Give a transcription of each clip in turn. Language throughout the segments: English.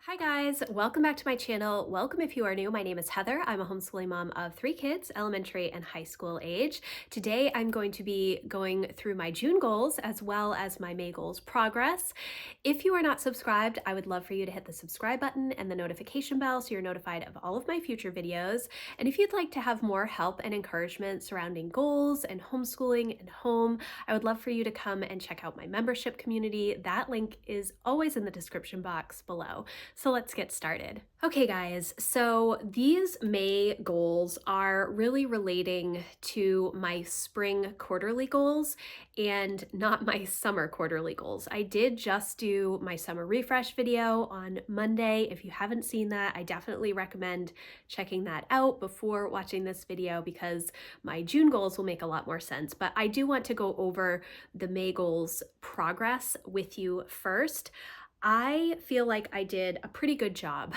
Hi guys, welcome back to my channel. Welcome if you are new. My name is Heather. I'm a homeschooling mom of 3 kids, elementary and high school age. Today I'm going to be going through my June goals as well as my May goals progress. If you are not subscribed, I would love for you to hit the subscribe button and the notification bell so you're notified of all of my future videos. And if you'd like to have more help and encouragement surrounding goals and homeschooling and home, I would love for you to come and check out my membership community. That link is always in the description box below. So let's get started. Okay guys, so these May goals are really relating to my spring quarterly goals and not my summer quarterly goals. I did just do my summer refresh video on Monday. If you haven't seen that, I definitely recommend checking that out before watching this video because my June goals will make a lot more sense. But I do want to go over the May goals progress with you first. I feel like I did a pretty good job.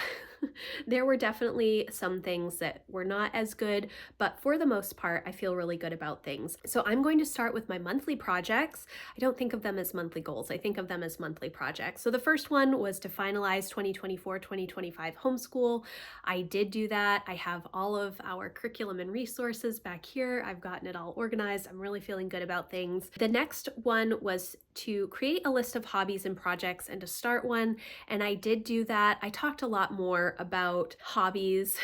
There were definitely some things that were not as good, but for the most part, I feel really good about things. So I'm going to start with my monthly projects. I don't think of them as monthly goals. I think of them as monthly projects. So the first one was to finalize 2024-2025 homeschool. I did do that. I have all of our curriculum and resources back here. I've gotten it all organized. I'm really feeling good about things. The next one was to create a list of hobbies and projects and to start one, and I did do that. I talked a lot more about hobbies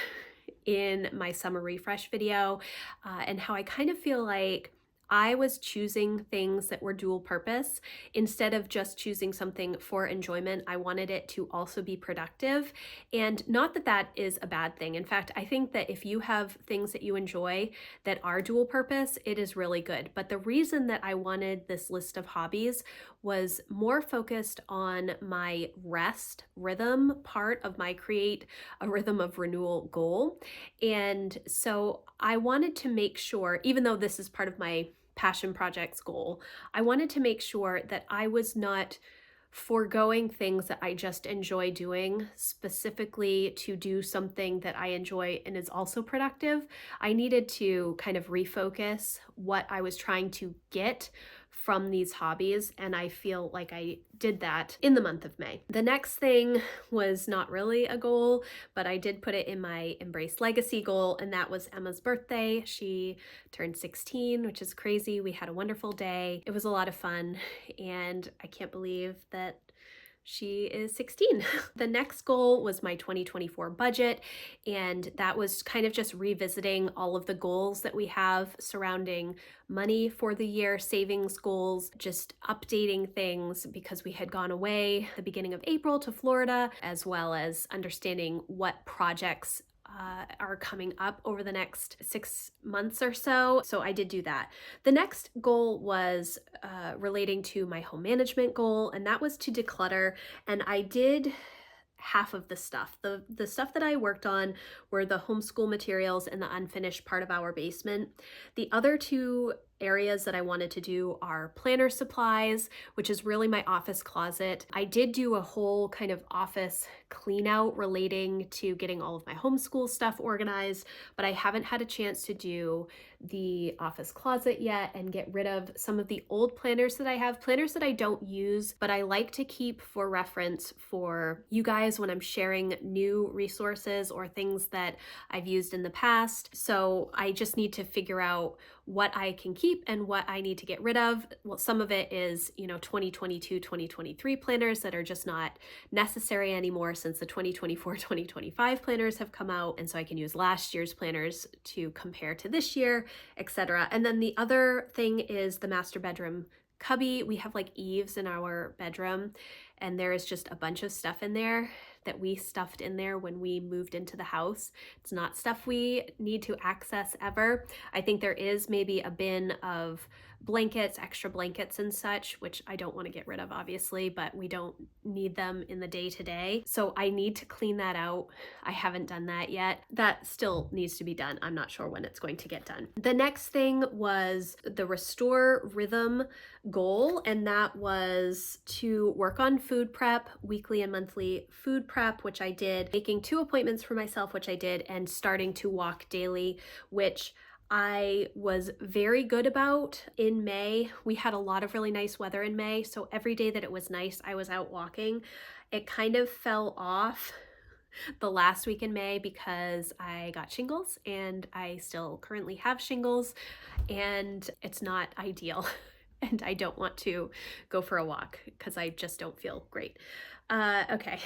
in my summer refresh video and how I kind of feel like I was choosing things that were dual purpose. Instead of just choosing something for enjoyment, I wanted it to also be productive. And not that that is a bad thing. In fact, I think that if you have things that you enjoy that are dual purpose, it is really good. But the reason that I wanted this list of hobbies was more focused on my rest rhythm part of my create a rhythm of renewal goal. And so I wanted to make sure, even though this is part of my passion projects goal, I wanted to make sure that I was not foregoing things that I just enjoy doing specifically to do something that I enjoy and is also productive. I needed to kind of refocus what I was trying to get from these hobbies, and I feel like I did that in the month of May. The next thing was not really a goal, but I did put it in my Embrace Legacy goal, and that was Emma's birthday. She turned 16, which is crazy. We had a wonderful day. It was a lot of fun, and I can't believe that she is 16. The next goal was my 2024 budget, and that was kind of just revisiting all of the goals that we have surrounding money for the year, savings goals, just updating things because we had gone away the beginning of April to Florida, as well as understanding what projects are coming up over the next 6 months or so. So I did do that. The next goal was relating to my home management goal, and that was to declutter. And I did half of the stuff. The stuff that I worked on were the homeschool materials and the unfinished part of our basement. The other two areas that I wanted to do are planner supplies, which is really my office closet. I did do a whole kind of office clean out relating to getting all of my homeschool stuff organized, but I haven't had a chance to do the office closet yet and get rid of some of the old planners that I have, planners that I don't use, but I like to keep for reference for you guys when I'm sharing new resources or things that I've used in the past. So I just need to figure out what I can keep and what I need to get rid of. Well, some of it is, 2022, 2023 planners that are just not necessary anymore since the 2024, 2025 planners have come out. And so I can use last year's planners to compare to this year, etc. And then the other thing is the master bedroom cubby. We have like eaves in our bedroom, and there is just a bunch of stuff in there that we stuffed in there when we moved into the house. It's not stuff we need to access ever. I think there is maybe a bin of blankets, extra blankets and such, which I don't want to get rid of obviously, but we don't need them in the day-to-day. So I need to clean that out. I haven't done that yet. That still needs to be done. I'm not sure when it's going to get done. The next thing was the restore rhythm goal, and that was to work on food prep, weekly and monthly food prep, which I did, making 2 appointments for myself, which I did, and starting to walk daily, which I was very good about in May. We had a lot of really nice weather in May, so every day that it was nice, I was out walking. It kind of fell off the last week in May because I got shingles and I still currently have shingles and it's not ideal. And I don't want to go for a walk because I just don't feel great. Okay.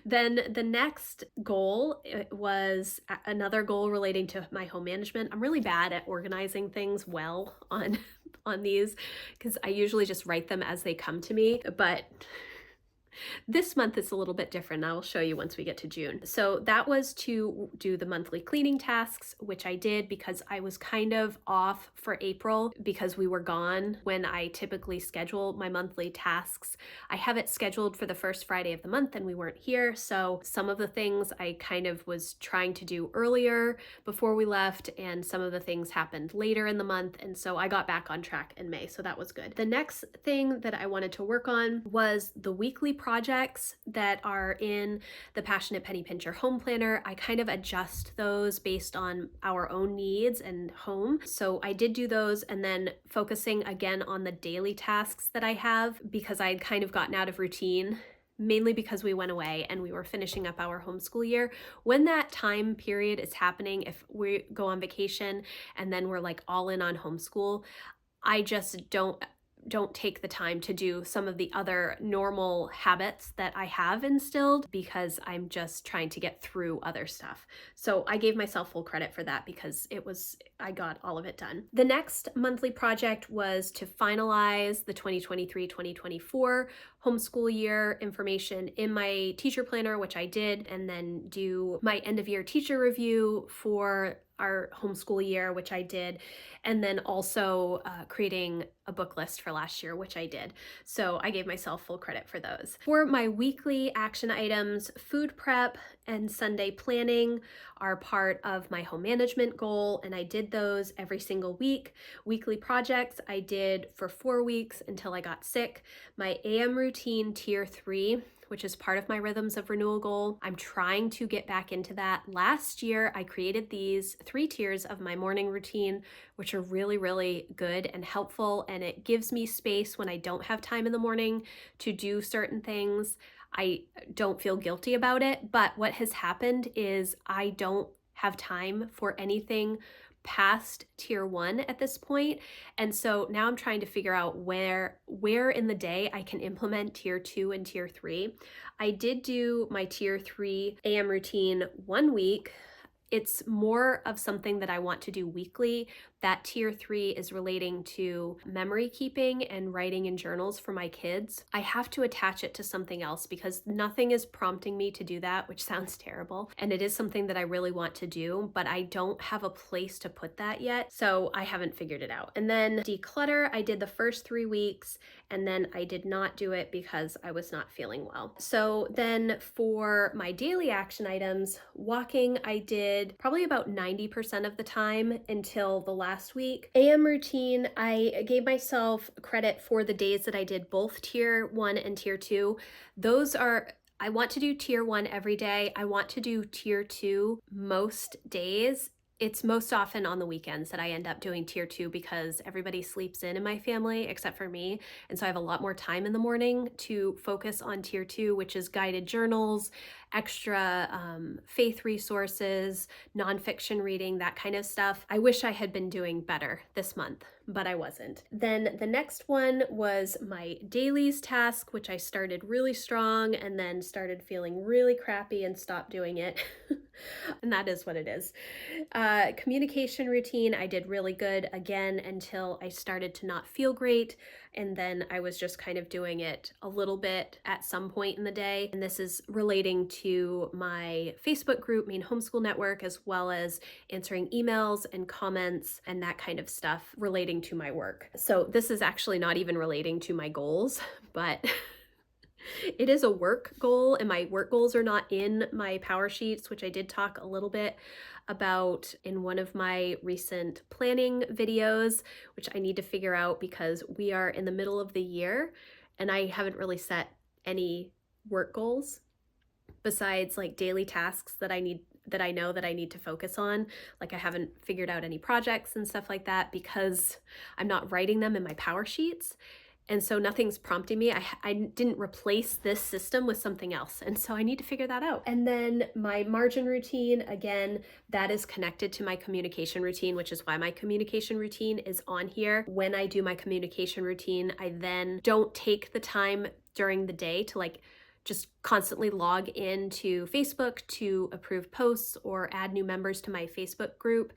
Then the next goal was another goal relating to my home management. I'm really bad at organizing things well on on these because I usually just write them as they come to me, but this month is a little bit different. I will show you once we get to June. So that was to do the monthly cleaning tasks, which I did because I was kind of off for April because we were gone when I typically schedule my monthly tasks. I have it scheduled for the first Friday of the month and we weren't here. So some of the things I kind of was trying to do earlier before we left and some of the things happened later in the month. And so I got back on track in May. So that was good. The next thing that I wanted to work on was the weekly projects that are in the Passionate Penny Pincher home planner. I kind of adjust those based on our own needs and home. So I did do those and then focusing again on the daily tasks that I have because I'd kind of gotten out of routine, mainly because we went away and we were finishing up our homeschool year. When that time period is happening, if we go on vacation and then we're like all in on homeschool, I just don't take the time to do some of the other normal habits that I have instilled because I'm just trying to get through other stuff. So I gave myself full credit for that because I got all of it done. The next monthly project was to finalize the 2023-2024 homeschool year information in my teacher planner, which I did, and then do my end of year teacher review for our homeschool year, which I did, and then also creating a book list for last year, which I did. So I gave myself full credit for those. For my weekly action items, food prep and Sunday planning are part of my home management goal, and I did those every single week. Weekly projects I did for 4 weeks until I got sick. My AM routine tier 3, which is part of my Rhythms of Renewal goal. I'm trying to get back into that. Last year, I created these 3 tiers of my morning routine, which are really, really good and helpful, and it gives me space when I don't have time in the morning to do certain things. I don't feel guilty about it, but what has happened is I don't have time for anything past tier 1 at this point. And so now I'm trying to figure out where in the day I can implement tier 2 and tier 3. I did do my tier 3 AM routine 1 week. It's more of something that I want to do weekly. That tier 3 is relating to memory keeping and writing in journals for my kids. I have to attach it to something else because nothing is prompting me to do that, which sounds terrible. And it is something that I really want to do, but I don't have a place to put that yet. So I haven't figured it out. And then declutter, I did the first 3 weeks and then I did not do it because I was not feeling well. So then for my daily action items, walking, I did probably about 90% of the time until the last week. AM routine, I gave myself credit for the days that I did both tier 1 and tier 2. I want to do tier 1 every day. I want to do tier 2 most days. It's most often on the weekends that I end up doing tier 2 because everybody sleeps in my family except for me. And so I have a lot more time in the morning to focus on tier 2, which is guided journals, extra faith resources, nonfiction reading, that kind of stuff. I wish I had been doing better this month, but I wasn't. Then the next one was my dailies task, which I started really strong and then started feeling really crappy and stopped doing it. And that is what it is. Communication routine, I did really good again until I started to not feel great. And then I was just kind of doing it a little bit at some point in the day. And this is relating to my Facebook group, Maine Homeschool Network, as well as answering emails and comments and that kind of stuff relating to my work. So this is actually not even relating to my goals, but it is a work goal, and my work goals are not in my Powersheets, which I did talk a little bit about in one of my recent planning videos, which I need to figure out because we are in the middle of the year and I haven't really set any work goals besides like daily tasks that I need that I know that I need to focus on. Like I haven't figured out any projects and stuff like that because I'm not writing them in my Powersheets. And so nothing's prompting me. I didn't replace this system with something else. And so I need to figure that out. And then my margin routine, again, that is connected to my communication routine, which is why my communication routine is on here. When I do my communication routine, I then don't take the time during the day to like just constantly log into Facebook to approve posts or add new members to my Facebook group.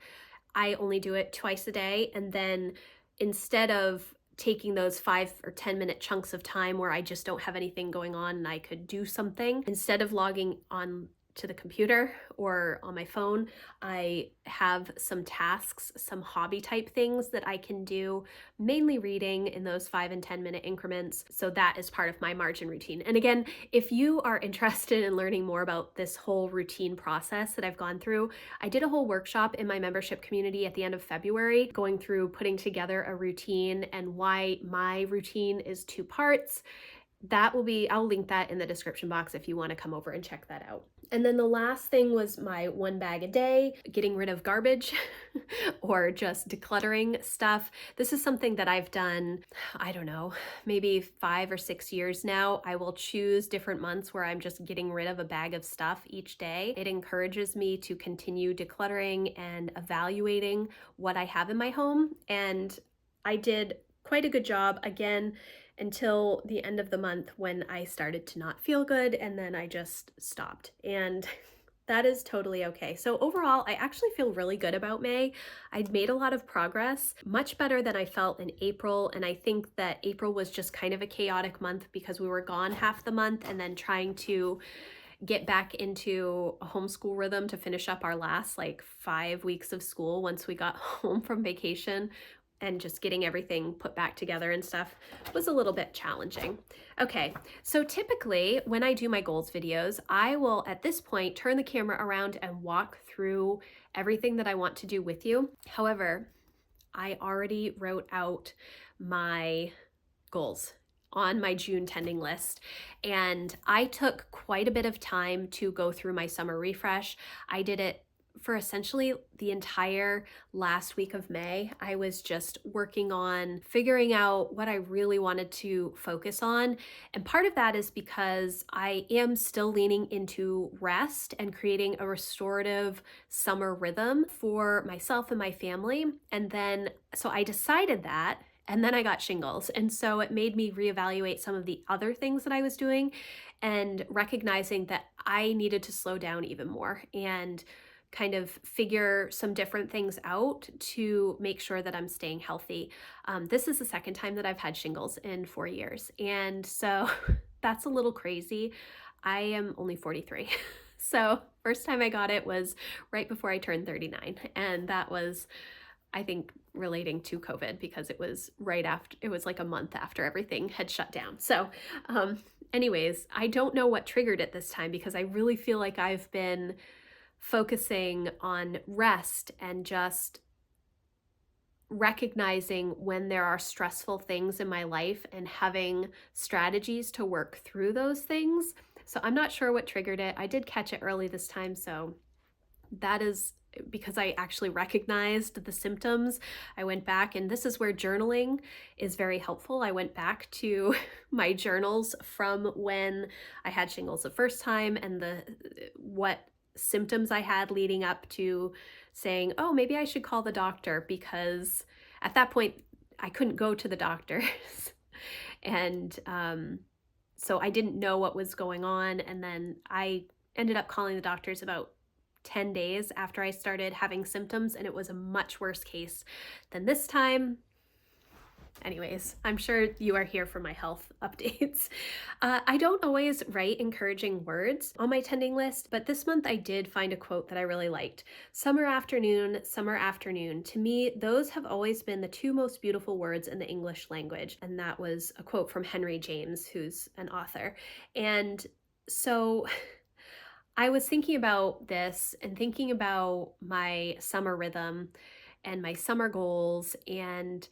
I only do it twice a day. And then instead of taking those 5 or 10 minute chunks of time where I just don't have anything going on and I could do something, instead of logging on to the computer or on my phone, I have some tasks, some hobby type things that I can do, mainly reading in those 5 and 10 minute increments. So that is part of my margin routine. And again, if you are interested in learning more about this whole routine process that I've gone through, I did a whole workshop in my membership community at the end of February, going through putting together a routine and why my routine is 2 parts. I'll link that in the description box if you want to come over and check that out. And then the last thing was my 1 bag a day, getting rid of garbage or just decluttering stuff. This is something that I've done, I don't know, maybe 5 or 6 years now. I will choose different months where I'm just getting rid of a bag of stuff each day. It encourages me to continue decluttering and evaluating what I have in my home. And I did quite a good job, again, until the end of the month when I started to not feel good, and then I just stopped. And that is totally okay. So overall, I actually feel really good about May. I'd made a lot of progress, much better than I felt in April. And I think that April was just kind of a chaotic month because we were gone half the month and then trying to get back into a homeschool rhythm to finish up our last like 5 weeks of school once we got home from vacation, and just getting everything put back together and stuff was a little bit challenging. Okay, so typically when I do my goals videos, I will at this point turn the camera around and walk through everything that I want to do with you. However, I already wrote out my goals on my June tending list, and I took quite a bit of time to go through my summer refresh. I did it for essentially the entire last week of May. I was just working on figuring out what I really wanted to focus on. And part of that is because I am still leaning into rest and creating a restorative summer rhythm for myself and my family. And then, so I decided that, and then I got shingles. And so it made me reevaluate some of the other things that I was doing and recognizing that I needed to slow down even more and kind of figure some different things out to make sure that I'm staying healthy. This is the second time that I've had shingles in 4 years. And so that's a little crazy. I am only 43. So first time I got it was right before I turned 39. And that was, I think, relating to COVID because it was right after, it was like a month after everything had shut down. So anyways, I don't know what triggered it this time because I really feel like I've been focusing on rest and just recognizing when there are stressful things in my life and having strategies to work through those things. So I'm not sure what triggered it. I did catch it early this time, so that is because I actually recognized the symptoms. I went back, and this is where journaling is very helpful. I went back to my journals from when I had shingles the first time and what symptoms I had leading up to saying, oh, maybe I should call the doctor, because at that point I couldn't go to the doctors. And so I didn't know what was going on. And then I ended up calling the doctors about 10 days after I started having symptoms, and it was a much worse case than this time. Anyways, I'm sure you are here for my health updates. I don't always write encouraging words on my tending list, but this month I did find a quote that I really liked. Summer afternoon, summer afternoon. To me, those have always been the 2 most beautiful words in the English language. And that was a quote from Henry James, who's an author. And so I was thinking about this and thinking about my summer rhythm and my summer goals, and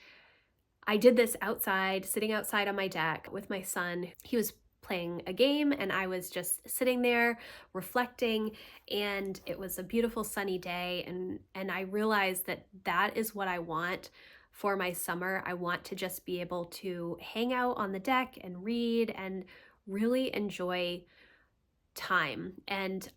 I did this outside, sitting outside on my deck with my son. He was playing a game, and I was just sitting there reflecting, and it was a beautiful sunny day, and I realized that that is what I want for my summer. I want to just be able to hang out on the deck and read and really enjoy time. And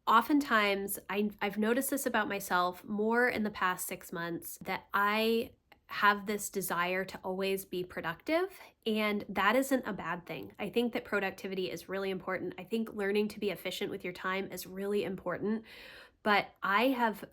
oftentimes, I've noticed this about myself more in the past 6 months, that I have this desire to always be productive, and that isn't a bad thing. I think that productivity is really important. I think learning to be efficient with your time is really important, but I have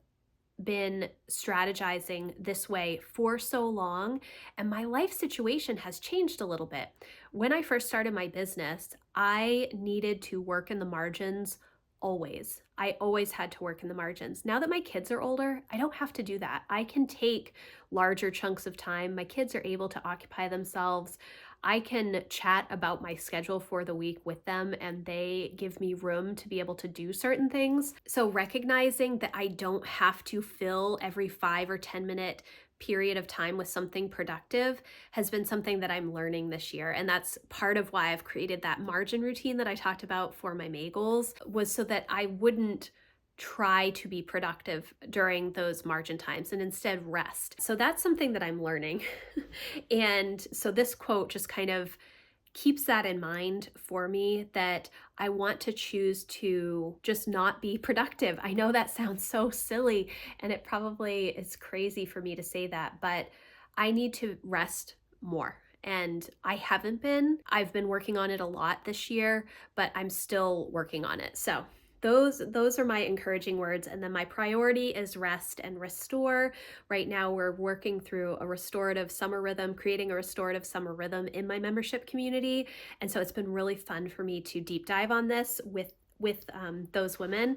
been strategizing this way for so long, and my life situation has changed a little bit. When I first started my business, I needed to work in the margins always. I always had to work in the margins. Now that my kids are older, I don't have to do that. I can take larger chunks of time. My kids are able to occupy themselves. I can chat about my schedule for the week with them, and they give me room to be able to do certain things. So recognizing that I don't have to fill every 5 or 10 minute period of time with something productive has been something that I'm learning this year. And that's part of why I've created that margin routine that I talked about for my May goals, was so that I wouldn't try to be productive during those margin times and instead rest. So that's something that I'm learning. And so this quote just kind of keeps that in mind for me, that I want to choose to just not be productive. I know that sounds so silly, and it probably is crazy for me to say that, but I need to rest more. And I haven't been. I've been working on it a lot this year, but I'm still working on it. So those are my encouraging words. And then my priority is rest and restore. Right now we're working through a restorative summer rhythm, creating a restorative summer rhythm in my membership community. And so it's been really fun for me to deep dive on this with those women.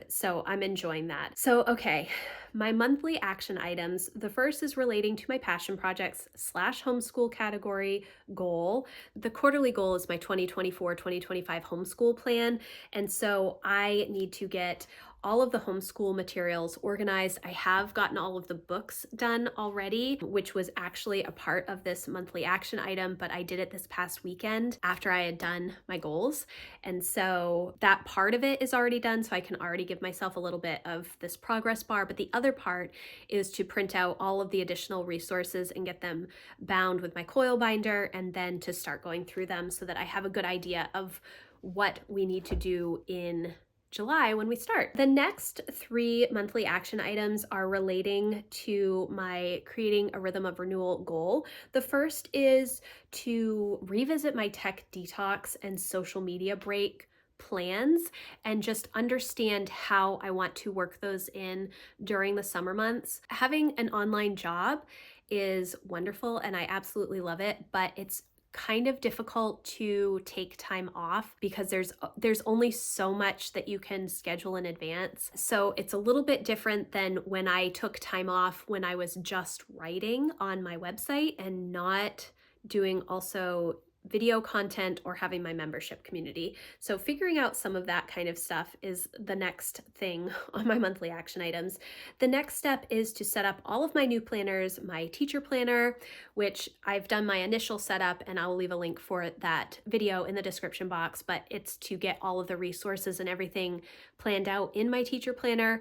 So I'm enjoying that. So, okay, my monthly action items. The first is relating to my passion projects / homeschool category goal. The quarterly goal is my 2024-2025 homeschool plan. And so I need to get all of the homeschool materials organized. I have gotten all of the books done already, which was actually a part of this monthly action item, but I did it this past weekend after I had done my goals. And so that part of it is already done, so I can already give myself a little bit of this progress bar. But the other part is to print out all of the additional resources and get them bound with my coil binder, and then to start going through them so that I have a good idea of what we need to do in July when we start. The next 3 monthly action items are relating to my creating a rhythm of renewal goal. The first is to revisit my tech detox and social media break plans and just understand how I want to work those in during the summer months. Having an online job is wonderful and I absolutely love it, but it's kind of difficult to take time off because there's only so much that you can schedule in advance. So it's a little bit different than when I took time off when I was just writing on my website and not doing also video content or having my membership community. So figuring out some of that kind of stuff is the next thing on my monthly action items. The next step is to set up all of my new planners, my teacher planner, which I've done my initial setup, and I'll leave a link for that video in the description box, but it's to get all of the resources and everything planned out in my teacher planner.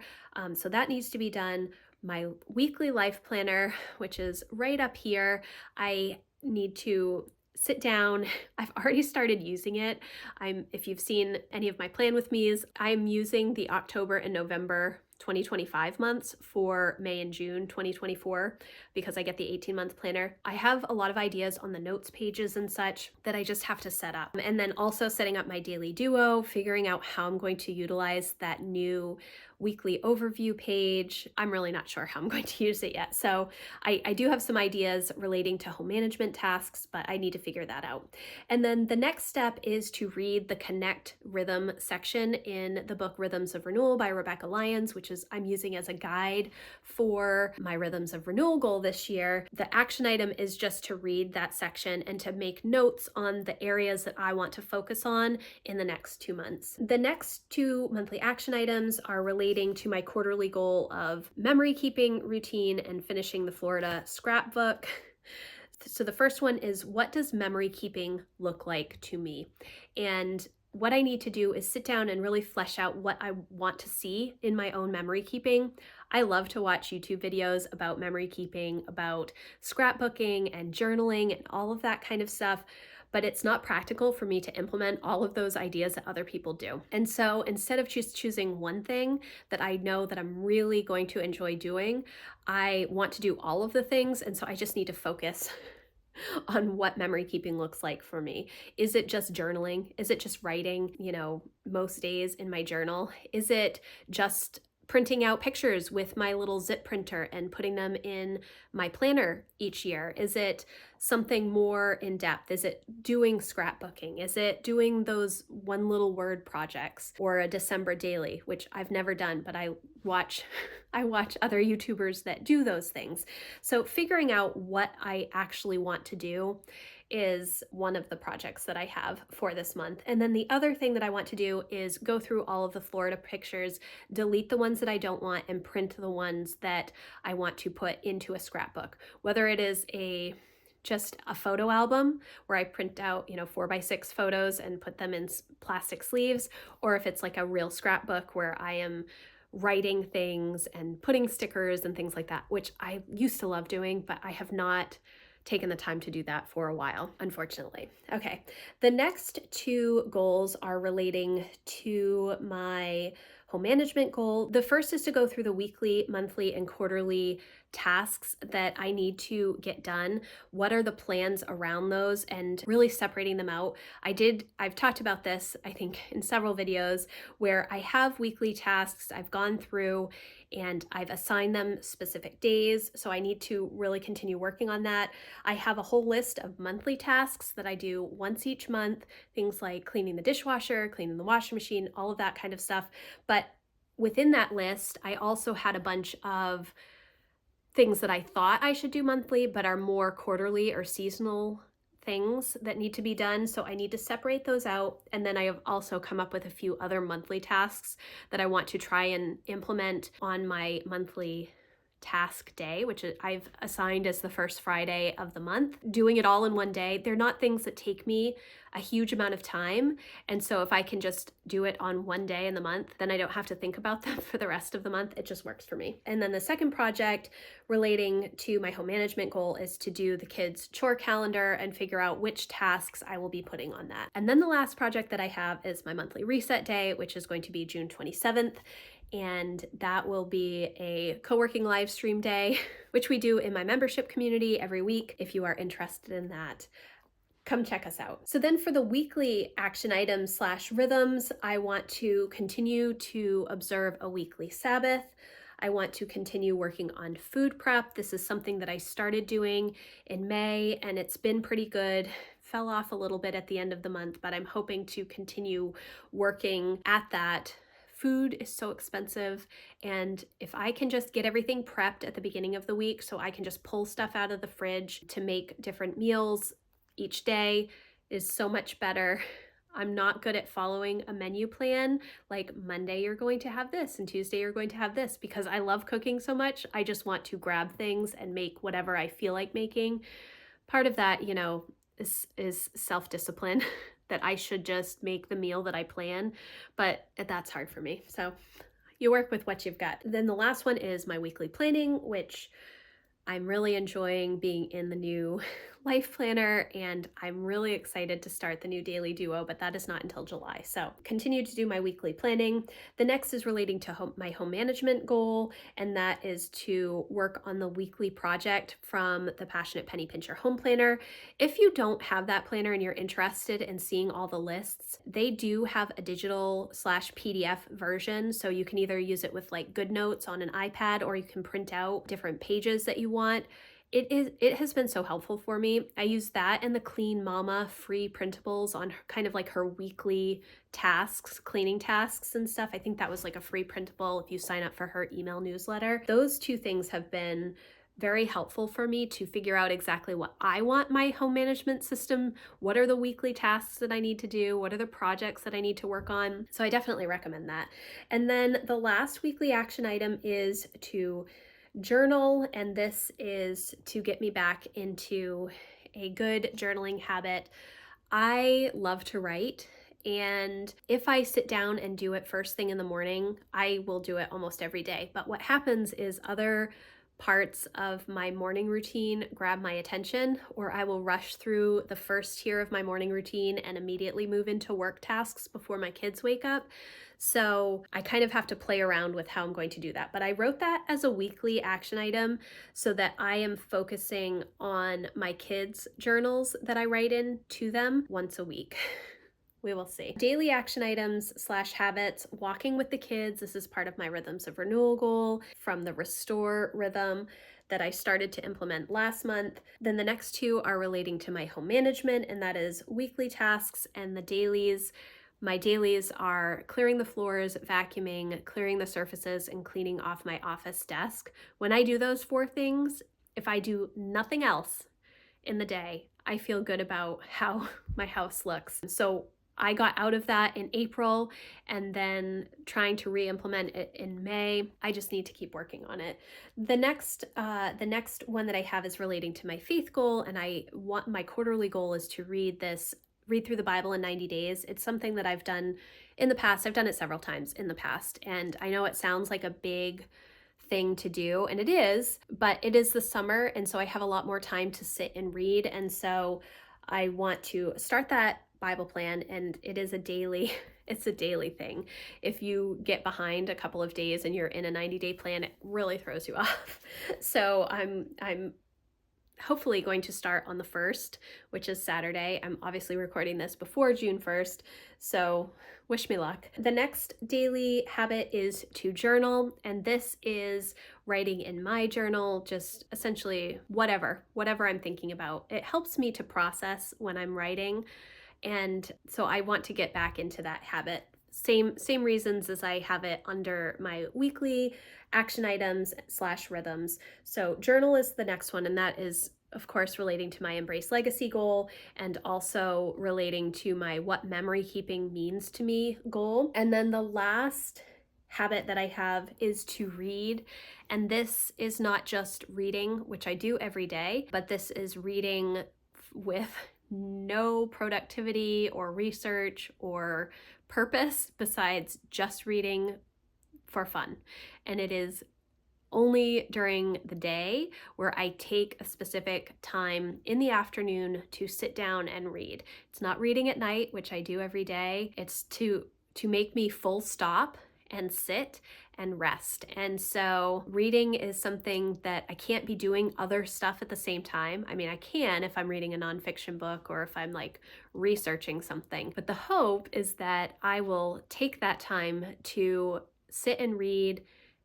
So that needs to be done. My weekly life planner, which is right up here, I need to sit down. I've already started using it. If you've seen any of my plan with me's, I'm using the October and November 2025 months for May and June 2024 because I get the 18-month planner. I have a lot of ideas on the notes pages and such that I just have to set up. And then also setting up my daily duo, figuring out how I'm going to utilize that new weekly overview page. I'm really not sure how I'm going to use it yet. So I do have some ideas relating to home management tasks, but I need to figure that out. And then the next step is to read the Connect Rhythm section in the book Rhythms of Renewal by Rebecca Lyons, which is I'm using as a guide for my Rhythms of Renewal goal this year. The action item is just to read that section and to make notes on the areas that I want to focus on in the next 2 months. The next 2 monthly action items are relating to my quarterly goal of memory keeping routine and finishing the Florida scrapbook. So the first one is, what does memory keeping look like to me? And what I need to do is sit down and really flesh out what I want to see in my own memory keeping. I love to watch YouTube videos about memory keeping, about scrapbooking and journaling and all of that kind of stuff, but it's not practical for me to implement all of those ideas that other people do. And so instead of just choosing one thing that I know that I'm really going to enjoy doing, I want to do all of the things. And so I just need to focus on what memory keeping looks like for me. Is it just journaling? Is it just writing, most days in my journal? Is it just printing out pictures with my little zip printer and putting them in my planner each year? Is it something more in depth? Is it doing scrapbooking? Is it doing those one little word projects or a December daily, which I've never done, but I watch other YouTubers that do those things. So figuring out what I actually want to do is one of the projects that I have for this month. And then the other thing that I want to do is go through all of the Florida pictures, delete the ones that I don't want, and print the ones that I want to put into a scrapbook. Whether it is just a photo album where I print out, 4x6 photos and put them in plastic sleeves, or if it's like a real scrapbook where I am writing things and putting stickers and things like that, which I used to love doing, but I have not taken the time to do that for a while, unfortunately. Okay, the next two goals are relating to my home management goal. The first is to go through the weekly, monthly, and quarterly tasks that I need to get done. What are the plans around those, and really separating them out. I've talked about this, I think, in several videos where I have weekly tasks I've gone through and I've assigned them specific days. So I need to really continue working on that. I have a whole list of monthly tasks that I do once each month, things like cleaning the dishwasher, cleaning the washing machine, all of that kind of stuff. But within that list, I also had a bunch of things that I thought I should do monthly, but are more quarterly or seasonal things that need to be done. So I need to separate those out. And then I have also come up with a few other monthly tasks that I want to try and implement on my monthly task day, which I've assigned as the first Friday of the month. Doing it all in one day, they're not things that take me a huge amount of time. And so if I can just do it on one day in the month, then I don't have to think about them for the rest of the month. It just works for me. And then the second project relating to my home management goal is to do the kids' chore calendar and figure out which tasks I will be putting on that. And then the last project that I have is my monthly reset day, which is going to be June 27th. And that will be a co-working live stream day, which we do in my membership community every week. If you are interested in that, come check us out. So then for the weekly action items / rhythms, I want to continue to observe a weekly Sabbath. I want to continue working on food prep. This is something that I started doing in May and it's been pretty good. Fell off a little bit at the end of the month, but I'm hoping to continue working at that. Food is so expensive, and if I can just get everything prepped at the beginning of the week so I can just pull stuff out of the fridge to make different meals each day is so much better. I'm not good at following a menu plan, like Monday you're going to have this and Tuesday you're going to have this, because I love cooking so much. I just want to grab things and make whatever I feel like making. Part of that, is self-discipline. That I should just make the meal that I plan, but that's hard for me. So you work with what you've got. Then the last one is my weekly planning, which I'm really enjoying being in the new life planner, and I'm really excited to start the new daily duo, but that is not until July. So continue to do my weekly planning. The next is relating to my home management goal, and that is to work on the weekly project from the Passionate Penny Pincher Home Planner. If you don't have that planner and you're interested in seeing all the lists, they do have a digital / PDF version. So you can either use it with like GoodNotes on an iPad, or you can print out different pages that you want. It has been so helpful for me. I use that and the Clean Mama free printables on kind of like her weekly tasks, cleaning tasks and stuff. I think that was like a free printable if you sign up for her email newsletter. Those two things have been very helpful for me to figure out exactly what I want my home management system. What are the weekly tasks that I need to do? What are the projects that I need to work on? So I definitely recommend that. And then the last weekly action item is to journal, and this is to get me back into a good journaling habit. I love to write, and if I sit down and do it first thing in the morning, I will do it almost every day. But what happens is other parts of my morning routine grab my attention, or I will rush through the first tier of my morning routine and immediately move into work tasks before my kids wake up. So I kind of have to play around with how I'm going to do that. But I wrote that as a weekly action item so that I am focusing on my kids' journals that I write in to them once a week. We will see. Daily action items / habits, walking with the kids. This is part of my Rhythms of Renewal goal from the Restore rhythm that I started to implement last month. Then the next two are relating to my home management, and that is weekly tasks and the dailies. My dailies are clearing the floors, vacuuming, clearing the surfaces, and cleaning off my office desk. When I do those 4 things, if I do nothing else in the day, I feel good about how my house looks. So I got out of that in April and then trying to re-implement it in May. I just need to keep working on it. The next one that I have is relating to my faith goal, and my quarterly goal is to read through the Bible in 90 days. It's something that I've done in the past. I've done it several times in the past, and I know it sounds like a big thing to do, and it is, but it is the summer, and so I have a lot more time to sit and read, and so I want to start that Bible plan, and it is a daily it's a daily thing. If you get behind a couple of days and you're in a 90-day plan, it really throws you off. So I'm hopefully going to start on the 1st, which is Saturday. I'm obviously recording this before June 1st, so wish me luck. The next daily habit is to journal, and this is writing in my journal, just essentially whatever I'm thinking about. It helps me to process when I'm writing, and so I want to get back into that habit. Same reasons as I have it under my weekly action items / rhythms. So journal is the next one, and that is of course relating to my Embrace Legacy goal, and also relating to my what memory keeping means to me goal. And then the last habit that I have is to read, and this is not just reading, which I do every day, but this is reading with no productivity or research or purpose besides just reading for fun. And it is only during the day where I take a specific time in the afternoon to sit down and read. It's not reading at night, which I do every day. It's to make me full stop and sit and rest. And so reading is something that I can't be doing other stuff at the same time. I mean, I can if I'm reading a nonfiction book or if I'm like researching something, but the hope is that I will take that time to sit and read,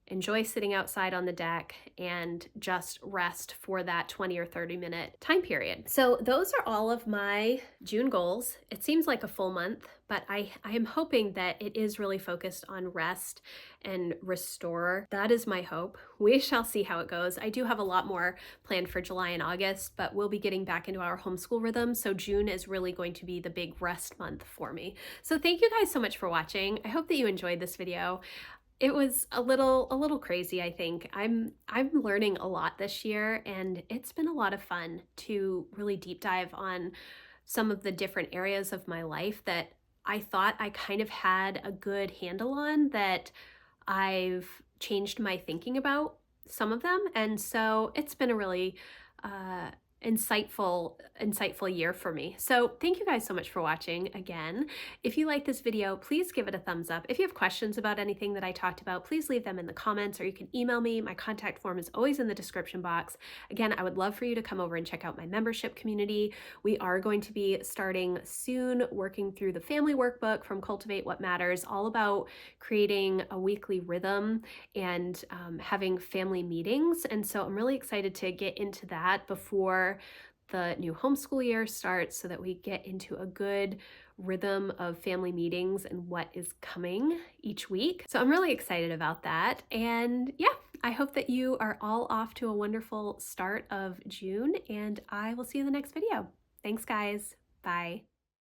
enjoy sitting outside on the deck, and just rest for that 20 or 30-minute time period. So those are all of my June goals. It seems like a full month, but I am hoping that it is really focused on rest and restore. That is my hope. We shall see how it goes. I do have a lot more planned for July and August, but we'll be getting back into our homeschool rhythm. So June is really going to be the big rest month for me. So thank you guys so much for watching. I hope that you enjoyed this video. It was a little crazy, I think. I'm learning a lot this year, and it's been a lot of fun to really deep dive on some of the different areas of my life that I thought I kind of had a good handle on, that I've changed my thinking about some of them. And so it's been a really insightful year for me. So thank you guys so much for watching again. If you like this video, please give it a thumbs up. If you have questions about anything that I talked about, please leave them in the comments, or you can email me. My contact form is always in the description box. Again, I would love for you to come over and check out my membership community. We are going to be starting soon working through the family workbook from Cultivate What Matters, all about creating a weekly rhythm and having family meetings. And so I'm really excited to get into that before the new homeschool year starts, so that we get into a good rhythm of family meetings and what is coming each week. So I'm really excited about that. And yeah, I hope that you are all off to a wonderful start of June, and I will see you in the next video. Thanks, guys. Bye.